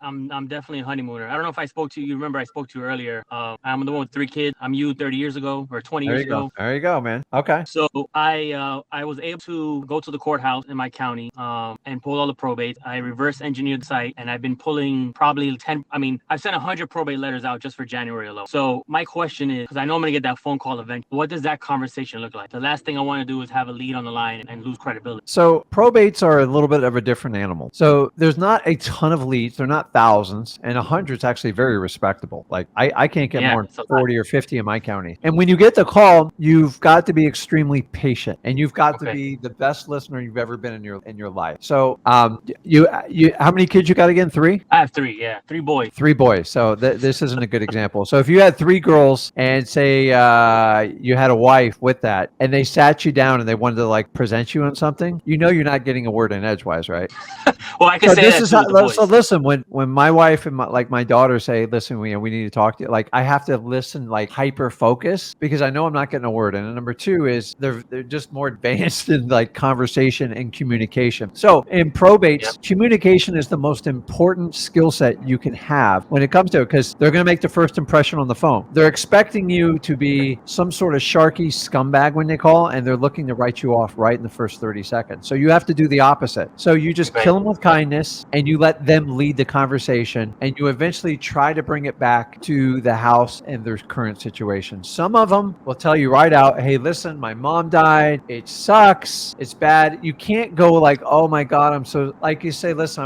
I'm definitely a honeymooner. I don't know if I spoke to you. You remember I spoke to you earlier. I'm the one with 3 kids. I'm you 30 years ago or 20 There years you go. ago. There you go, man. Okay. So I was able to go to the courthouse in my county and pull all the probates. I reverse engineered the site, and I've been pulling probably 10. I mean, I've sent 100 probate letters out just for January alone. So my question is, because I know I'm gonna get that phone call eventually, what does that conversation look like? The last thing I want to do is have a lead on the line and lose credibility. So probates are a little bit of a different animal. So there's not a ton of leads. They're not thousands, and 100's actually very respectable. Like I can't get Yeah, more than so 40 or 50 in my county. And when you get the call, you've got to be extremely patient, and you've got to okay. be the best listener you've ever been in your life. So you how many kids you got again? Three? I have three. Yeah, three boys. Three boys. So this isn't a good example. So if you had three girls and say you had a wife with that, and they sat you down and they wanted to like present you on something, you know you're not getting a word in edgewise, right? Well, I can So say this that is too with the how, boys. so listen, when my wife and my daughter say, listen, we need to talk to you, like I have to listen, like hyper focus, because I know I'm not getting a word in. And number two is they're just more advanced in like conversation and communication. So in Yep. probates, communication is the most important skill set you can have when it comes to it, because they're going to make the first impression on the phone. They're expecting you to be some sort of sharky scumbag when they call, and they're looking to write you off right in the first 30 seconds. So you have to do the opposite. So you just Right. kill them with kindness, and you let them lead the conversation, and you eventually try to bring it back to the house and their current situation. Some of them will tell you right out, hey, listen, my mom died. It sucks. It's bad. You can't go like, oh my God, I'm so, like you say, listen,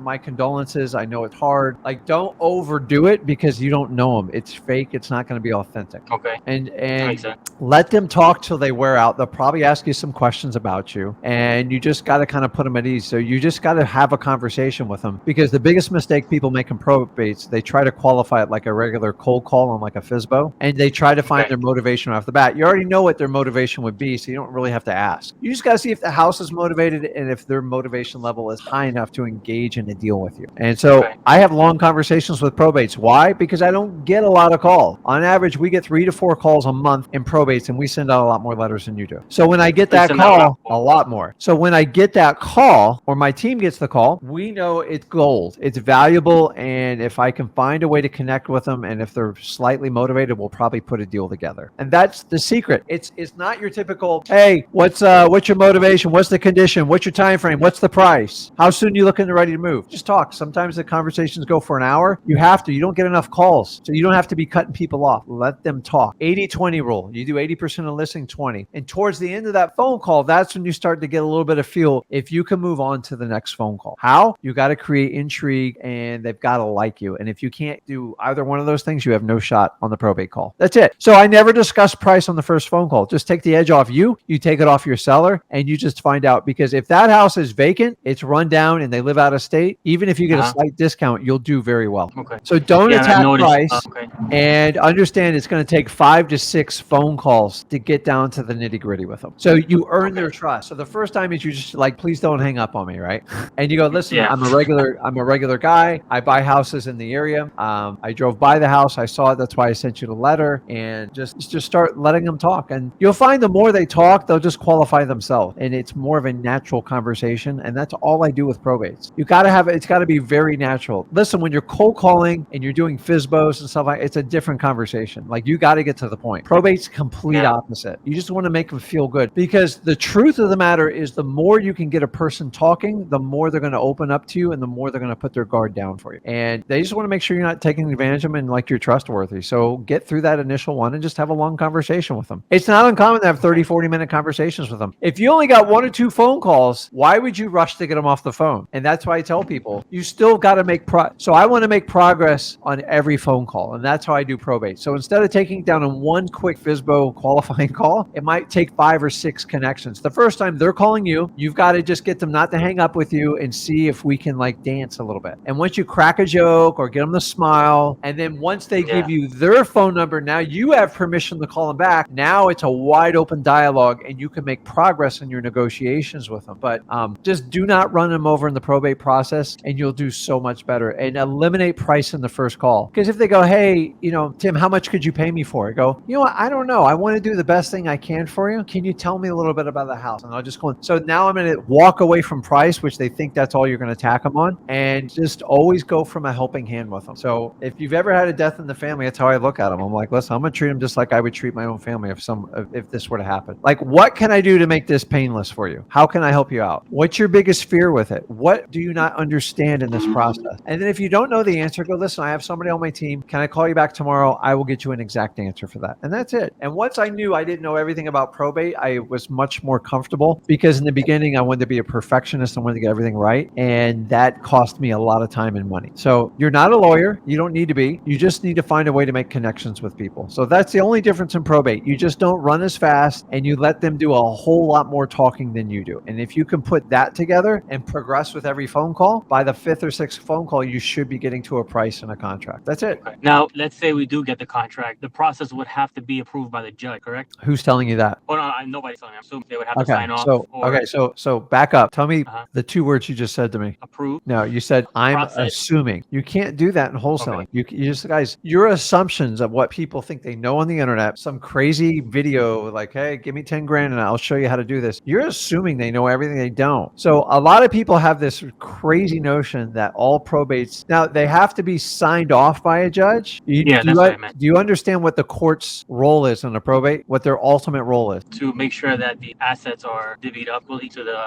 my condolences. I know it's hard. Like, don't overdo it because you don't know them. It's fake. It's not going to be authentic. Okay. That makes And sense. let them talk till they wear out. They'll probably ask you some questions about you, and you just got to kind of put them at ease. So you just got to have a conversation with them, because the biggest mistake people make in probates, they try to qualify it like a regular cold call on like a FISBO, and they try to find Okay. their motivation off the bat. You already know what their motivation would be, so you don't really have to ask. You just got to see if the house is motivated and if their motivation level is high enough to engage in a deal with you. And so Okay. I have long conversations with probates. Why? Because I don't get a lot of calls. On average, we get 3 to 4 calls a month in probates, and we send out a lot more letters than you do. So when I get They that send out call, a a lot more. So when I get that call, or my team gets the call, we know it's gold. It's valuable, and if I can find a way to connect with them, and if they're slightly motivated, we'll probably put a deal together. And that's the secret. It's not your typical, hey, what's your motivation? What's the condition? What's your time frame? What's the price? How soon you looking to ready to move? Just talk. Sometimes the conversations go for an hour. You have to. You don't get enough calls, so you don't have to be cutting people off. Let them talk. 80-20 rule. You do 80% of listening, 20. And towards the end of that phone call, that's when you start to get a little bit of feel if you can move on to the next phone call. How? You got to create intrigue, and they've got to like you. And if you can't do either one of those things, you have no shot on the probate call. That's it. So I never discuss price on the first phone call. Just take the edge off you. You take it off your seller, and you just find out, because if that house is vacant, it's run down, and they live out of state, even if you get a slight discount, you'll do very well. Okay. So don't Yeah, I've attack noticed. price, Okay. and understand it's going to take 5 to 6 phone calls to get down to the nitty gritty with them. So you earn their trust. So the first time is you just like, please don't hang up on me, right? And you go, listen, Yeah. I'm a regular guy. I buy houses in the area. I drove by the house. I saw it. That's why I sent you the letter. And just start letting them talk. And you'll find the more they talk, they'll just qualify themselves. And it's more of a natural conversation. And that's all I do with probates. You got to have, it's got to be very natural. Listen, when you're cold calling and you're doing FISBOs and stuff like, it's a different conversation. Like, you got to get to the point. Probate's complete opposite. You just want to make them feel good, because the truth of the matter is, the more you can get a person talking, the more they're going to open up to you, and the more they're going to put their guard down for you. And they just want to make sure you're not taking advantage of them, and like, you're trustworthy. So get through that initial one and just have a long conversation with them. It's not uncommon to have 30, 40-minute conversations with them. If you only got 1 or 2 phone calls, why would you rush to get them off the phone? And that's why I tell people, you still got to make so I want to make progress on every phone call, and that's how I do probate. So instead of taking it down in one quick FISBO qualifying call, it might take 5 or 6 connections. The first time they're calling you, you've got to just get them not to hang up with you, and see if we can like dance a little bit. And once you crack a joke or get them to smile, and then once they give you their phone number, now you have permission to call them back. Now it's a wide open dialogue, and you can make progress in your negotiations with them. But just do not run them over in the probate process, and you'll do so much better. And eliminate price in the first call. Because if they go, hey, Tim, how much could you pay me for it? Go, you know what? I don't know. I want to do the best thing I can for you. Can you tell me a little bit about the house? And I'll just go. So now I'm going to walk away from price, which they think that's all you're going to attack them on, and just always go from a helping hand with them. So if you've ever had a death in the family, that's how I look at them. I'm like, listen, I'm gonna treat them just like I would treat my own family if this were to happen. Like, what can I do to make this painless for you? How can I help you out? What's your biggest fear with it? What do you not understand in this process? And then if you don't know the answer, go, listen, I have somebody on my team. Can I call you back tomorrow? I will get you an exact answer for that. And that's it. And once I knew I didn't know everything about probate, I was much more comfortable, because in the beginning, I wanted to be a perfectionist. I wanted to get everything right. And that cost me a lot of time and money. So you're not a lawyer. You don't need to be. You just need to find a way to make connections with people. So that's the only difference in probate. You just don't run as fast, and you let them do a whole lot more talking than you do. And if you can put that together and progress with every phone call, by the 5th or 6th phone call, you should be getting to a price and a contract. That's it. Okay. Now, let's say we do get the contract. The process would have to be approved by the judge, correct? Who's telling you that? Oh, no, nobody's telling me. I'm assuming they would have to sign off. So back up. Tell me the 2 words you just said to me. Approved. No, you said I'm assuming. You can't do that in wholesaling. Okay. You just, guys, your assumptions of what people think they know on the internet, some crazy video like, hey, give me 10 grand and I'll show you how to do this. You're assuming they know everything. They don't. So a lot of people have this crazy notion that all probates, now they have to be signed off by a judge. That's what I meant. Do you understand what the court's role is in a probate? What their ultimate role is? To make sure that the assets are divvied up fully to the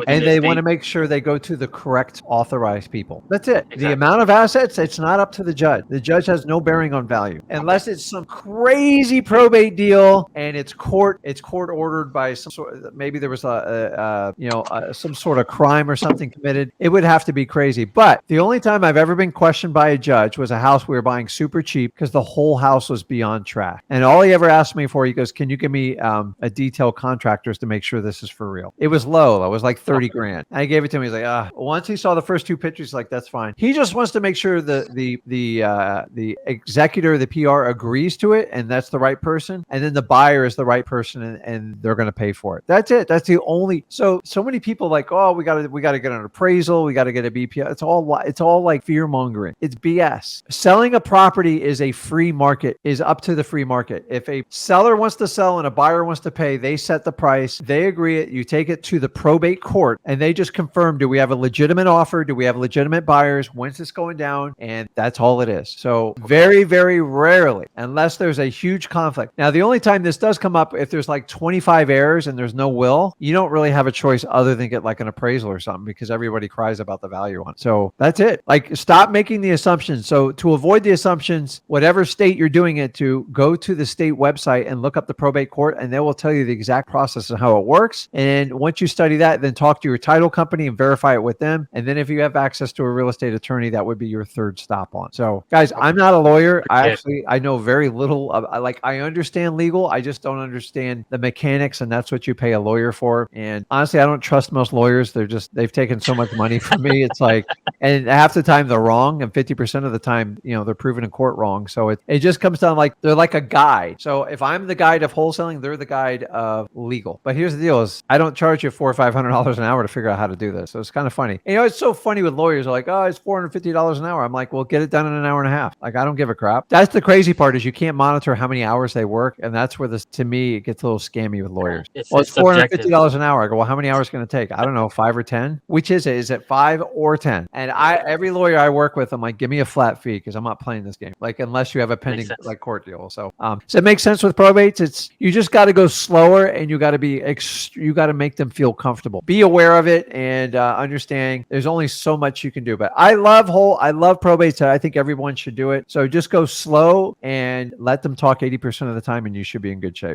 and they want to make sure they go to the correct authorized people. That's it. Exactly. The amount of assets, it's not up to the judge. The judge has no bearing on value unless it's some crazy probate deal and it's court ordered by some sort. Maybe there was some sort of crime or something committed. It would have to be crazy. But the only time I've ever been questioned by a judge was a house we were buying super cheap because the whole house was beyond trash. And all he ever asked me for, he goes, can you give me a detailed contractors to make sure this is for real? It was low. It was like 30 grand. I gave it to him. He's like, once he saw the first 2 pictures, he's like, that's fine. He just wants to make sure the executor, the PR agrees to it, and that's the right person. And then the buyer is the right person, and they're going to pay for it. That's it. That's the only. So many people like, oh, we got to get an appraisal. We got to get a BPI. It's all like fear mongering. It's BS. Selling a property is a free market, is up to the free market. If a seller wants to sell and a buyer wants to pay, they set the price, they agree it, you take it to the probate court, and they just confirm, do we have a legitimate offer? Do we have legitimate buyers? When's this going down? And that's all it is. So very, very rarely, unless there's a huge conflict. Now, the only time this does come up, if there's like 25 heirs and there's no will, you don't really have a choice other than get like an appraisal or something, because everybody cries about the value on it. So that's it. Like, stop making the assumptions. So to avoid the assumptions, whatever state you're doing it to, go to the state website and look up the probate court, and they will tell you the exact process and how it works. And once you study that, then talk to your title company and verify it with them. And then if you have access to a real estate attorney, that would be your third stop on. So guys, I'm not a lawyer. I know very little. I understand legal. I just don't understand the mechanics, and that's what you pay a lawyer for. And honestly, I don't trust most lawyers. They've taken so much money from me. It's like, and half the time they're wrong, and 50% of the time, they're proven in court wrong. So it just comes down like they're like a guide. So if I'm the guide of wholesaling, they're the guide of legal. But here's the deal: is I don't charge you $400 or $500 an hour to figure out how to do this. So it's kind of funny. It's so funny with lawyers. They're like, oh, it's $450 an hour. I'm like, well, get it done in an hour and a half. Like, I don't give a crap. That's the crazy part, is you can't monitor how many hours they work. And that's where to me, it gets a little scammy with lawyers. It's $450 an hour. I go, well, how many hours is it going to take? I don't know, 5 or 10? Which is it? Is it 5 or 10? And every lawyer I work with, I'm like, give me a flat fee, because I'm not playing this game. Like, unless you have a pending like court deal. So it makes sense with probates. You just got to go slower, and you got to make them feel comfortable. Be aware of it, and understand there's only so much you can do. But I love probates. I think everyone should do it. So just go slow and let them talk 80% of the time, and you should be in good shape.